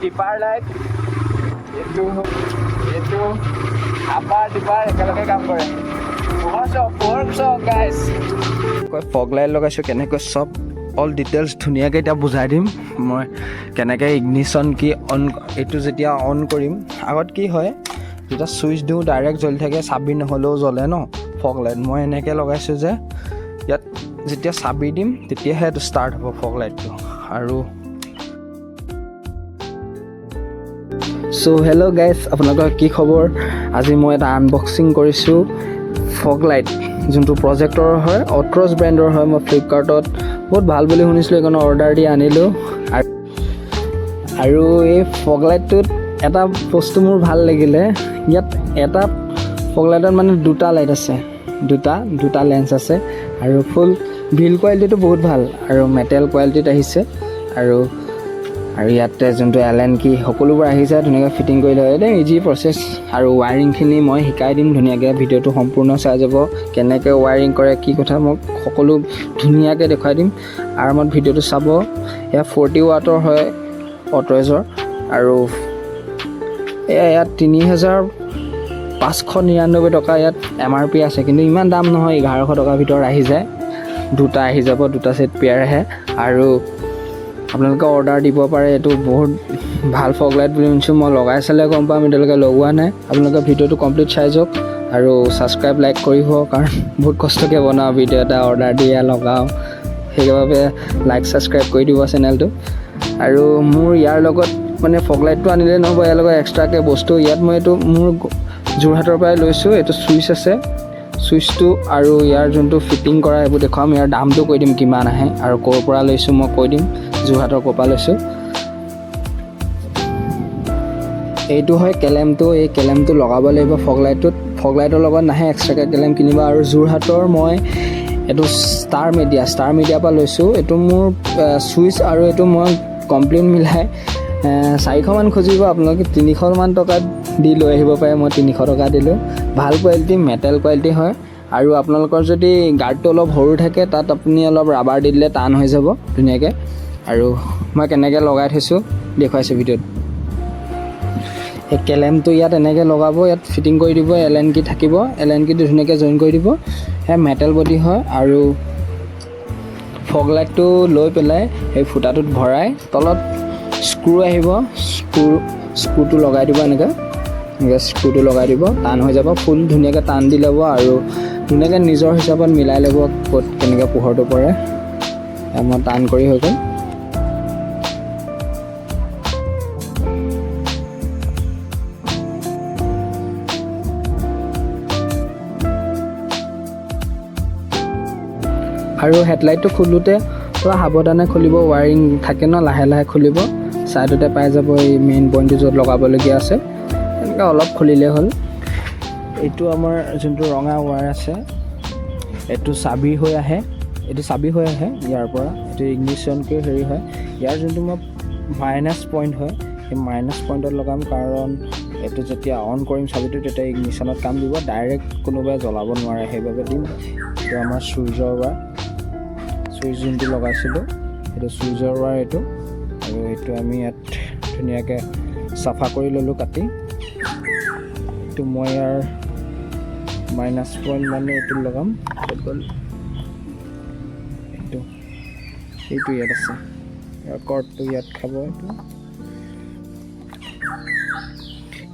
Dipper light, এইটো upper dipper একেলগে কাম কৰে। ফগ লাইট লগাইছোঁ কেনেকৈ চব অল ডিটেইলছ ধুনীয়াকৈ এতিয়া বুজাই দিম মই কেনেকৈ ইগনিশ্যন কি অন, এইটো যেতিয়া অন কৰিম আগত কি হয় যেতিয়া ছুইচ দিওঁ ডাইৰেক্ট জ্বলি থাকে, চাবি নহ'লেও জ্বলে ন ফগ লাইট। মই এনেকৈ লগাইছোঁ যে ইয়াত যেতিয়া চাবি দিম তেতিয়াহে এইটো ষ্টাৰ্ট হ'ব ফগ লাইটটো। আৰু চ' হেল্ল' গাইজ, আপোনালোকৰ কি খবৰ? আজি মই এটা আনবক্সিং কৰিছোঁ ফগ লাইট, যোনটো প্ৰজেক্টৰ হয়, অটৰছ ব্ৰেণ্ডৰ হয়। মই ফ্লিপকাৰ্টত বহুত ভাল বুলি শুনিছিলোঁ, সেইকাৰণে অৰ্ডাৰ দি আনিলোঁ। আৰু এই ফগ লাইটটোত এটা বস্তু মোৰ ভাল লাগিলে, ইয়াত এটা ফগ লাইটত মানে দুটা লাইট আছে, দুটা লেন্স আছে, আৰু ফুল বিল কোৱালিটিটো বহুত ভাল আৰু মেটেল কোৱালিটিত আহিছে। আৰু ইয়াতে যোনটো এলেন কি সকলোবোৰ আহিছে, ধুনীয়াকৈ ফিটিং কৰি লয়। একদম ইজি প্ৰচেছ। আৰু ৱায়াৰিংখিনি মই শিকাই দিম ধুনীয়াকৈ, ভিডিঅ'টো সম্পূৰ্ণ চাই যাব, কেনেকৈ ৱায়াৰিং কৰে কি কথা মই সকলো ধুনীয়াকৈ দেখুৱাই দিম। আৰামত ভিডিঅ'টো চাব। এয়া 40 ৱাটৰ হয় অট'ৰইজৰ, আৰু ইয়াত ৩,৫৯৯ টকা ইয়াত MRP আছে, কিন্তু ইমান দাম নহয়, 1100 টকাৰ ভিতৰত আহি যায়। দুটা আহি যাব, দুটা ছেট পেয়াৰ আহে। আৰু আপোনালোকে অৰ্ডাৰ দিব পাৰে। এইটো বহুত ভাল ফগ লাইট বুলি শুনিছোঁ, মই লগাই চালে গম পাম, এতিয়ালৈকে লগোৱা নাই। আপোনালোকে ভিডিঅ'টো কমপ্লিট চাই যাওক আৰু ছাবস্ক্ৰাইব লাইক কৰিব, কাৰণ বহুত কষ্টকৈ বনাওঁ ভিডিঅ' এটা, অৰ্ডাৰ দিয়ে লগাওঁ, সেইবাবে লাইক ছাবস্ক্ৰাইব কৰি দিব চেনেলটো। আৰু মোৰ ইয়াৰ লগত মানে ফগ লাইটটো আনিলে নহ'ব, ইয়াৰ লগত এক্সট্ৰাকৈ বস্তু। ইয়াত মই এইটো মোৰ যোৰহাটৰ পৰাই লৈছোঁ। এইটো ছুইচ আছে, ছুইচটো আৰু ইয়াৰ যোনটো ফিটিং কৰা এইবোৰ দেখুৱাম। ইয়াৰ দামটো কৈ দিম কিমান আহে আৰু ক'ৰ পৰা লৈছোঁ মই কৈ দিম, যোৰহাটৰ ক'ৰ পৰা লৈছোঁ। এইটো হয় কেলেমটো, এই কেলেমটো লগাব লাগিব ফগ লাইটটোত। ফগ লাইটৰ লগত নাহে, এক্সট্ৰাকৈ কেলেম কিনিবা। আৰু যোৰহাটৰ মই এইটো ষ্টাৰ মিডিয়াৰ পৰা লৈছোঁ। এইটো মোৰ ছুইচ আৰু এইটো মই কমপ্লিট মিলাই 400মান খুজিব, আপোনালোকে 300মান টকাত দি লৈ আহিব পাৰে। মই 300 টকা দিলোঁ। ভাল কোৱালিটি, মেটেল কোৱালিটি হয়। আৰু আপোনালোকৰ যদি গাৰ্ডটো অলপ সৰু থাকে, তাত আপুনি অলপ ৰাবাৰ দি দিলে টান হৈ যাব ধুনীয়াকৈ। আৰু মই কেনেকৈ লগাই থৈছোঁ দেখুৱাইছোঁ ভিডিঅ'ত। এই কেলেমটো ইয়াত এনেকৈ লগাব, ইয়াত ফিটিং কৰি দিব, এলেন কি থাকিব, এলেন কিটো ধুনীয়াকৈ জইন কৰি দিব। সেয়া মেটেল বডি হয়। আৰু ফগ লাইটটো লৈ পেলাই সেই ফুটাটোত ভৰাই তলত স্ক্ৰু আহিব, স্ক্ৰুটো লগাই দিব, এনেকৈ স্ক্ৰুটো লগাই দিব, টান হৈ যাব। ফুল ধুনীয়াকৈ টান দি ল'ব আৰু ধুনীয়াকৈ নিজৰ হিচাপত মিলাই ল'ব ক'ত কেনেকৈ পোহৰটো পৰে। মই টান কৰি হৈ গ'ল। আৰু হেডলাইটটো খোলোতে পূৰা সাৱধানে খুলিব, ৱায়াৰিং থাকে ন, লাহে লাহে খুলিব। ছাইডতে পাই যাব এই মেইন পইণ্টটো য'ত লগাবলগীয়া আছে, এনেকৈ অলপ খুলিলেই হ'ল। এইটো আমাৰ যোনটো ৰঙা ৱায়াৰ আছে, এইটো চাবি হৈ আহে, ইয়াৰ পৰা। এইটো ইগনিশ্যনকৈ হেৰি হয়। ইয়াৰ যোনটো মই মাইনাছ পইণ্ট হয়, সেই মাইনাছ পইণ্টত লগাম, কাৰণ এইটো যেতিয়া অন কৰিম চাবিটো তেতিয়া ইগনিশ্যনত কাম দিব, ডাইৰেক্ট কোনোবাই জ্বলাব নোৱাৰে, সেইবাবে দিম। এইটো আমাৰ ছুইচৰ ৱায়াৰ, ছুইচ যোনটো লগাইছিলোঁ সেইটো ছুইচৰ ৱায়াৰ এইটো। আৰু এইটো আমি ইয়াত ধুনীয়াকৈ চাফা কৰি ল'লোঁ কাটি। এইটো মই ইয়াৰ মাইনাছ পইণ্ট মানে এইটো লগাম, এইটো ইয়াত আছে, ইয়াৰ কৰ্ডটো ইয়াত খাব।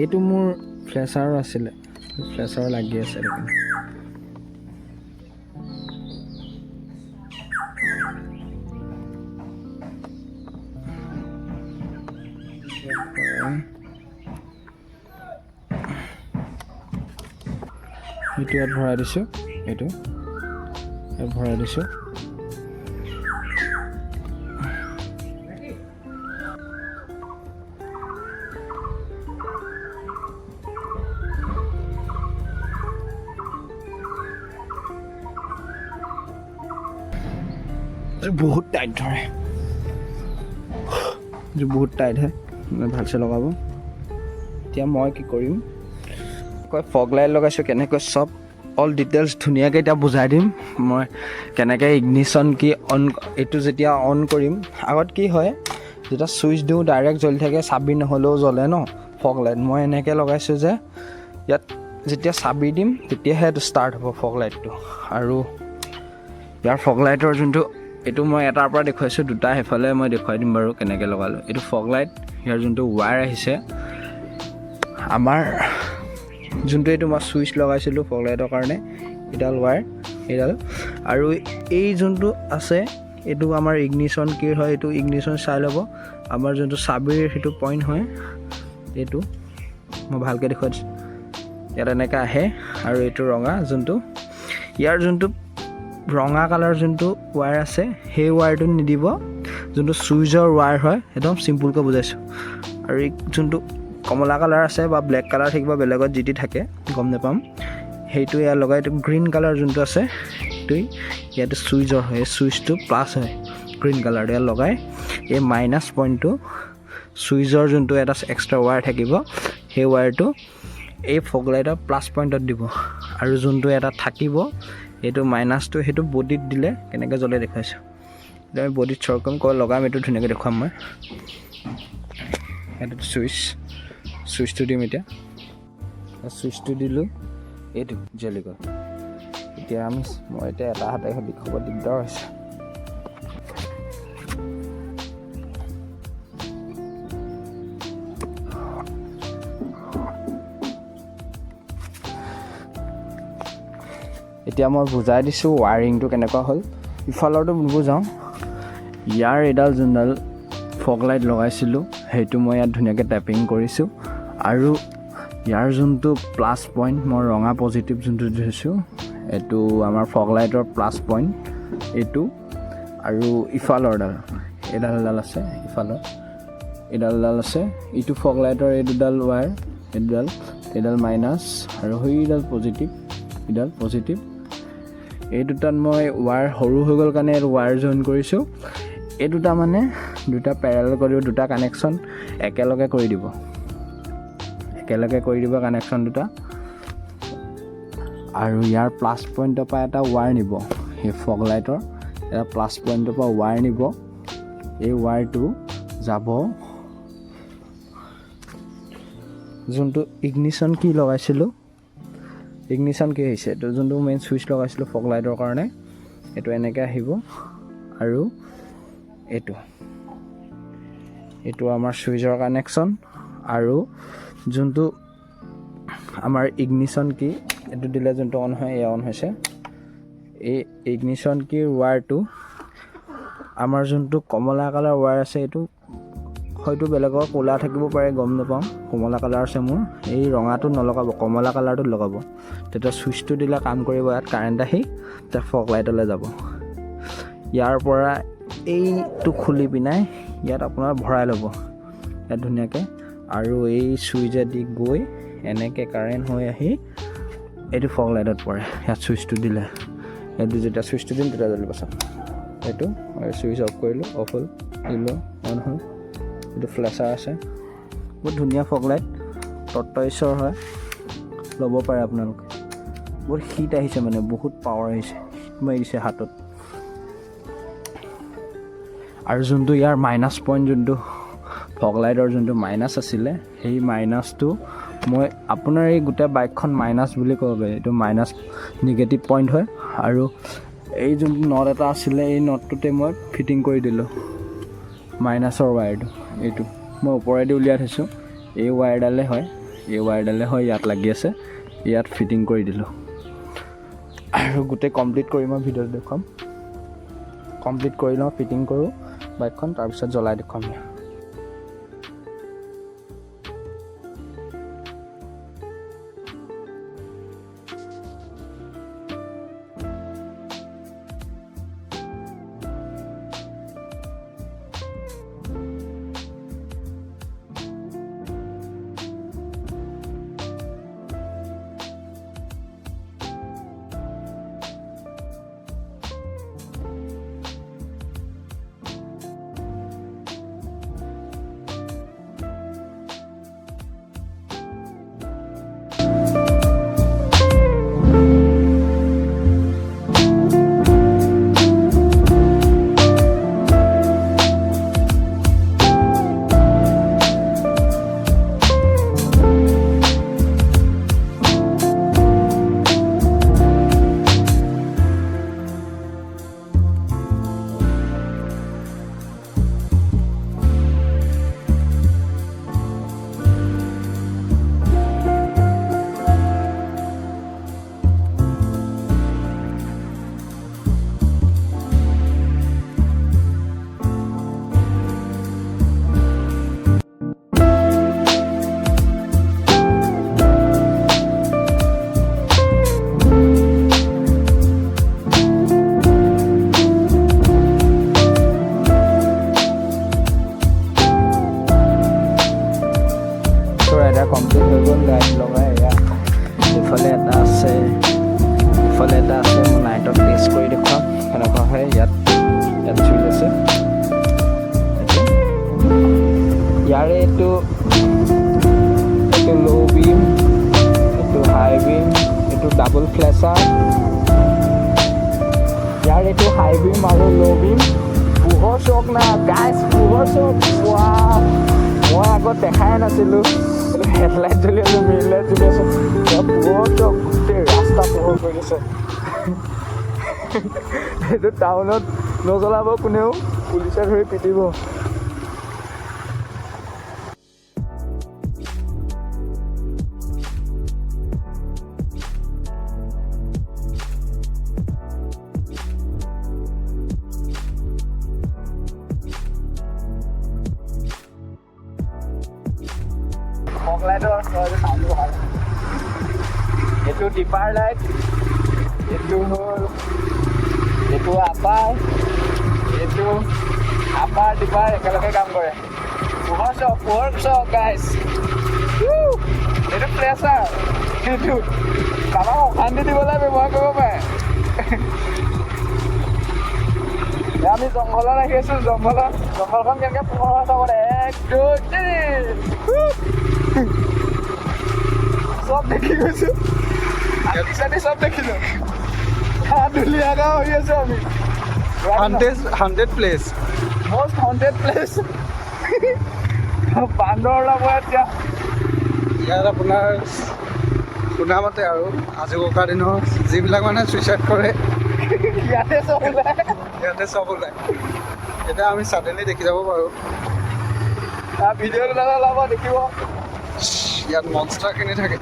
এইটো মোৰ ফ্লেচাৰো আছিলে, ফ্লেচাৰ লাগি আছে দেখোন। এইটো ইয়াত ভৰাই দিছোঁ, এইটো ইয়াত ভৰাই দিছোঁ। বহুত টাইট ধৰে, বহুত টাইট হয়, ভালছে লগাব। এতিয়া মই কি কৰিম, ফগ লাইট লগাইছোঁ কেনেকৈ চব অল ডিটেইলছ ধুনীয়াকৈ এতিয়া বুজাই দিম মই কেনেকৈ ইগনিশ্যন কি অন, এইটো যেতিয়া অন কৰিম আগত কি হয় যেতিয়া ছুইচ দিওঁ ডাইৰেক্ট জ্বলি থাকে, চাবি নহ'লেও জ্বলে ন ফগ লাইট। মই এনেকৈ লগাইছোঁ যে ইয়াত যেতিয়া চাবি দিম তেতিয়াহে এইটো ষ্টাৰ্ট হ'ব ফগ লাইটটো। আৰু ইয়াৰ ফগ লাইটৰ যোনটো, এইটো মই এটাৰ পৰা দেখুৱাইছোঁ, দুটা সেইফালে মই দেখুৱাই দিম বাৰু কেনেকৈ লগালোঁ। এইটো ফগ লাইট, ইয়াৰ যোনটো ৱায়াৰ আহিছে আমাৰ, যোনটো এইটো মই ছুইচ লগাইছিলোঁ ফগ লাইটৰ কাৰণে, এইডাল ৱায়াৰ এইডাল। আৰু এই যোনটো আছে এইটো আমাৰ ইগনিশ্যন কিৰ হয়, এইটো ইগনিশ্যন চাই ল'ব। আমাৰ যোনটো চাবিৰ সেইটো পইণ্ট হয়, এইটো মই ভালকৈ দেখুৱাই দিছোঁ। ইয়াত এনেকৈ আহে আৰু এইটো ৰঙা যোনটো, ইয়াৰ যোনটো ৰঙা কালাৰ যোনটো ৱায়াৰ আছে সেই ৱায়াৰটো নিদিব, যোনটো ছুইচৰ ৱায়াৰ হয়, একদম চিম্পুলকৈ বুজাইছোঁ। আৰু এই যোনটো কমলা কালাৰ আছে বা ব্লেক কালাৰ থাকিব, বেলেগত যি টি থাকে গম নাপাম, সেইটো ইয়াত লগাই। এইটো গ্ৰীণ কালাৰ যোনটো আছে সেইটোৱেই ইয়াতে ছুইচৰ হয়, ছুইচটো প্লাছ হয় গ্ৰীণ কালাৰ। ইয়াত লগাই এই মাইনাছ পইণ্টটো, ছুইচৰ যোনটো এটা এক্সট্ৰা ৱায়াৰ থাকিব সেই ৱায়াৰটো এই ফগ লাইটৰ প্লাছ পইণ্টত দিব। আৰু যোনটো এটা থাকিব এইটো মাইনাছটো, সেইটো বডিত দিলে কেনেকৈ জ্বলে দেখুৱাইছোঁ। এতিয়া আমি বডিত শ্বৰ্ট কৰিম, কৈ লগাম, এইটো ধুনীয়াকৈ দেখুৱাম মই। এইটো ছুইচটো দিম এতিয়া, ছুইচটো দিলোঁ, এইটো জ্বলি গ'ল। এতিয়া মই এতিয়া এটা হাতে দেখুৱাব দিগদাৰ হৈছে। এতিয়া মই বুজাই দিছোঁ ৱায়াৰিংটো কেনেকুৱা হ'ল। ইফালৰটো নুবুজাওঁ, ইয়াৰ এইডাল যোনডাল ফগ লাইট লগাইছিলোঁ সেইটো মই ইয়াত ধুনীয়াকৈ টেপিং কৰিছোঁ। আৰু ইয়াৰ যোনটো প্লাছ পইণ্ট, মই ৰঙা পজিটিভ যোনটো দিছোঁ, এইটো আমাৰ ফগ লাইটৰ প্লাছ পইণ্ট এইটো। আৰু ইফালৰডাল এইডাল আছে, ইফালৰ এইডাল আছে, ইটো ফগ লাইটৰ এই দুডাল ৱায়াৰ, এইডাল মাইনাছ আৰু সেইডাল পজিটিভ, এইডাল পজিটিভ। এই দুটাত মই ৱায়াৰ সৰু হৈ গ'ল কাৰণে এইটো ৱায়াৰ জইন কৰিছোঁ। এই দুটা মানে দুটা পেৰেলেল কৰিব, দুটা কানেকশ্যন একেলগে কৰি দিব, কানেকশ্যন দুটা। আৰু ইয়াৰ প্লাছ পইণ্টৰ পৰা এটা ৱায়াৰ নিব, সেই ফগ লাইটৰ এটা প্লাছ পইণ্টৰ পৰা ৱায়াৰ নিব। এই ৱায়াৰটো যাব যোনটো ইগনিশ্যন কি লগাইছিলোঁ, ইগনিশ্যন কি আহিছে, এইটো যোনটো মেইন ছুইচ লগাইছিলোঁ ফগ লাইটৰ কাৰণে, এইটো এনেকৈ আহিব। আৰু এইটো আমাৰ ছুইচৰ কানেকশ্যন। আৰু যোনটো আমাৰ ইগনিশ্যন কি, এইটো দিলে যোনটো অন হয়, এয়া অন হৈছে। এই ইগনিশ্যন কিৰ ৱায়াৰটো, আমাৰ যোনটো কমলা কালাৰ ৱায়াৰ আছে, এইটো হয়তো বেলেগৰ ক'লা থাকিব পাৰে, গম নাপাওঁ। কমলা কালাৰ আছে মোৰ, এই ৰঙাটো নলগাব, কমলা কালাৰটোত লগাব। তেতিয়া ছুইচটো দিলে কাম কৰিব, ইয়াত কাৰেণ্ট আহি তেতিয়া ফগ লাইটলৈ যাব। ইয়াৰ পৰা এইটো খুলি পিনাই ইয়াত আপোনাৰ ভৰাই ল'ব ইয়াত ধুনীয়াকৈ। আৰু এই ছুইচেদি গৈ এনেকৈ কাৰেণ্ট হৈ আহি এইটো ফগ লাইটত পৰে। ইয়াত ছুইচটো দিলে, এইটো যেতিয়া ছুইচটো দিম তেতিয়া জ্বলিব চাম। এইটো ছুইচ অফ কৰিলোঁ, অফ হ'ল, দিলোঁ, অন হ'ল। এইটো ফ্লেচাৰ আছে, বহুত ধুনীয়া ফগ লাইট, টৰ্টইচৰ হয়, ল'ব পাৰে আপোনালোকে। বহুত হিট আহিছে, মানে বহুত পাৱাৰ আহিছে, হিট মাৰিছে হাতত। আৰু যোনটো ইয়াৰ মাইনাছ পইণ্ট, যোনটো ফগ লাইটৰ যোনটো মাইনাছ আছিলে, সেই মাইনাছটো মই আপোনাৰ এই গোটেই বাইকখন মাইনাছ বুলি ক'ব পাৰি, এইটো মাইনাছ নিগেটিভ পইণ্ট হয়। আৰু এই যোনটো নট এটা আছিলে, এই নটটোতে মই ফিটিং কৰি দিলোঁ মাইনাছৰ ৱায়াৰটো। এইটো মই ওপৰেদি উলিয়াই থৈছোঁ, এই ৱায়াৰডালে হয়, ইয়াত লাগি আছে, ইয়াত ফিটিং কৰি দিলোঁ। আৰু গোটেই কমপ্লিট কৰি মই ভিডিঅ'টো দেখুৱাম, কমপ্লিট কৰি লওঁ, ফিটিং কৰোঁ বাইকখন, তাৰপিছত জ্বলাই দেখুৱাম। কমপ্লিট হৈ গ'ল লাইট লগাই এয়া ইফালে এটা আছে মই নাইটত টেষ্ট কৰি দেখুৱাম কেনেকুৱা হয় ইয়াত চুইচ আছে ইয়াৰে এইটো ল' বিম এইটো হাই বিম এইটো ডাবল ফ্লেচাৰ ইয়াৰ এইটো হাই বিম আৰু ল' বিম পোহৰ চক না গাইজ পোহৰ চক মই আগত দেখাই নাছিলোঁ হেডলাইট জ্বলি আছোঁ মেইন লাইট জ্বলি আছোঁ পোহৰ চক গোটেই ৰাস্তা পোহৰ কৰি দিছে এইটো টাউনত নজ্বলাব কোনেও পুলিচে ধৰি পিটিব ফগ লাইটৰ চাউণ্ডটো ভাল এইটো ডিপাৰ লাইট এইটো হ'ল এইটো আপাৰ ডিপাৰ একেলগে কাম কৰে পোহৰ চক গাইজ এইটো প্ৰেছাৰ এইটো কাৰোবাক অশান্তি দিবলৈ ব্যৱহাৰ কৰিব পাৰে আমি জংঘলত আহি আছোঁ জংঘলখন কেনেকৈ পোহৰ হয় চাব এক দুই তিনি চব দেখি গৈছোঁ চব দেখিলোঁ ধুনীয়াকৈ হৈ আছোঁ আমি 100 প্লেচ most haunted place বান্দৰ ওলাব এতিয়া ইয়াত আপোনাৰ শুনামতে আৰু আজি ককা দিনৰ যিবিলাক মানে চুইচাইড কৰে ইয়াতে চব ওলায় এতিয়া আমি ছাডেনলি দেখি যাব পাৰোঁ ভিডিঅ'টো ওলাব দেখিব ইয়াত মনষ্টাৰখিনি থাকে